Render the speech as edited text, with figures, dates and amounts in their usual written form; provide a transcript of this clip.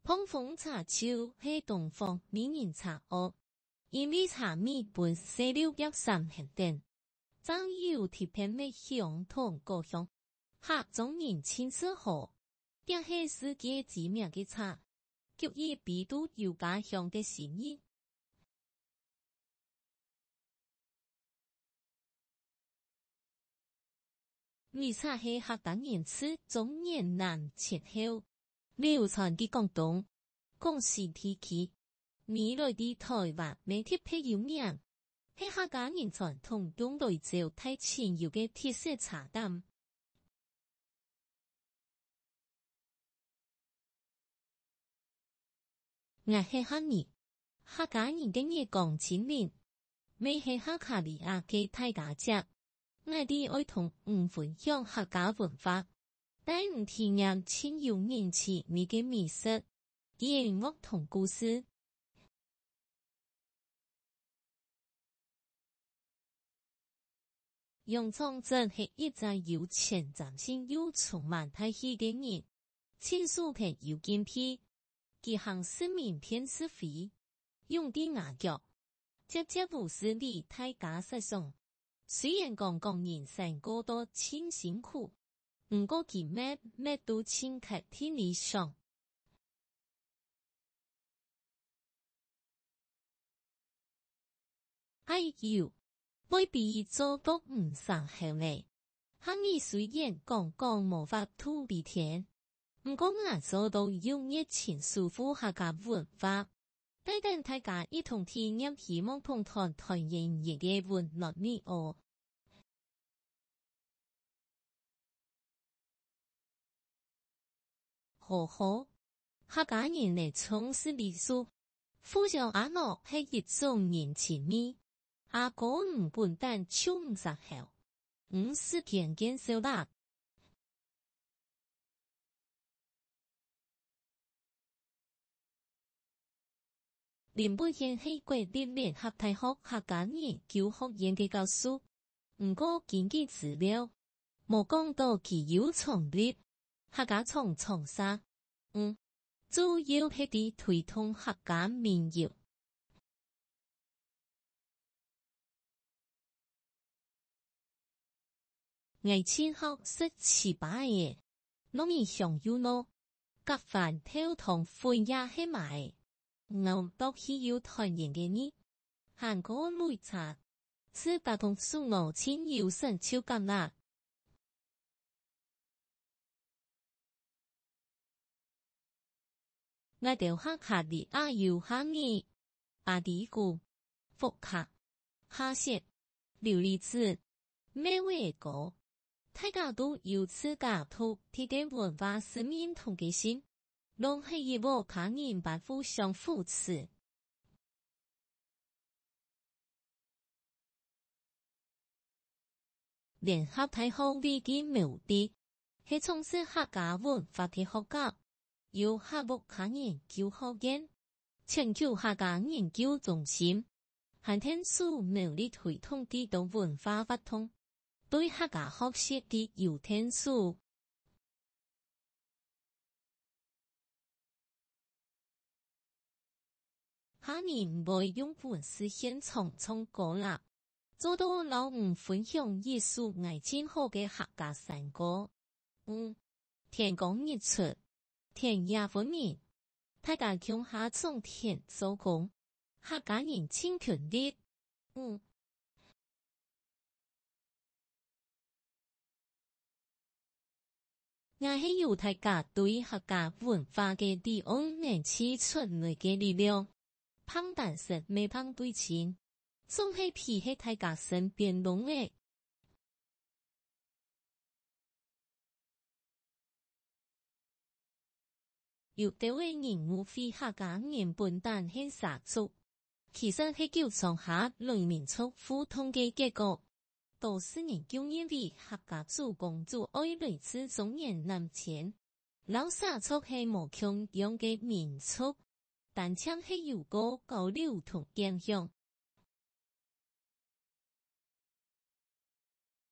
碰风茶树系东方名人茶屋，因为茶米本16.3恒定，曾有贴片咩相同故乡，客中人亲切好，定系世界知名嘅茶，足以比度有家乡嘅心意。为茶系客家人吃中年难切后，流传嘅广东。讲是地区，未来的台湾媒体配有名，系客家人传统用来做太清油嘅特色茶单。我系客人，客家人嘅嘢讲清明，未系客家里亚嘅大家姐，我哋爱同分享客家文化，但唔体验清油人气你嘅美食。音乐同故事，杨崇真系一个有前瞻性又充满大气嘅人，亲属嘅有见批，佢行市民偏是非，用啲牙脚，直接无视你大家实上。虽然讲人生过多清辛苦，唔过佢咩都清客天理想。哎呦，每比做都唔上后呢。客语虽然讲无法吐鼻甜，唔过我做到用热情舒服客家文化，带等大家一同体验希望同团圆热嘅温暖美哦。好，客家人嚟从事历史，富上阿诺系一种人情味。阿哥唔本单超唔实效，唔是偏见少啦。林本宪系国立联合大学客家研究学院嘅教授，唔过根据资料，冇讲到佢有创立客家创啥，主要系啲推动客家民谣。魏千学识词把嘢，农民上有咯，夹饭跳同饭也起埋，我都需要团圆嘅呢。韩国擂茶，是大同数我亲有神超感啦。我哋客家里阿有客语、阿迪古、福卡、哈谢、琉璃子、咩位个。大家都有自家土地嘅文化是面同嘅心，拢系一部客人把互相扶持。联合大学里嘅目的，系从事客家文化嘅学校，由客目客研究学院、全球客家研究中心、汉天书努力推动地道文化活动。对客家学习的有天数，客人唔会用本事先从过啦，做到老唔分享艺术爱情好嘅客家成果。天公日出，天也分明，大家向下种田收工，客家人亲权力。我系有大家对客家文化嘅地方能起出嚟嘅力量，胖但是未胖对称，总系皮喺大家身边拢嘅。有啲位人物非客家人本单很杀族，其实系叫上下类民族互通嘅结果。都是人就因为客家主公主爱类似中年男前，老沙族系无强样嘅民族，但枪系有个高流同现象。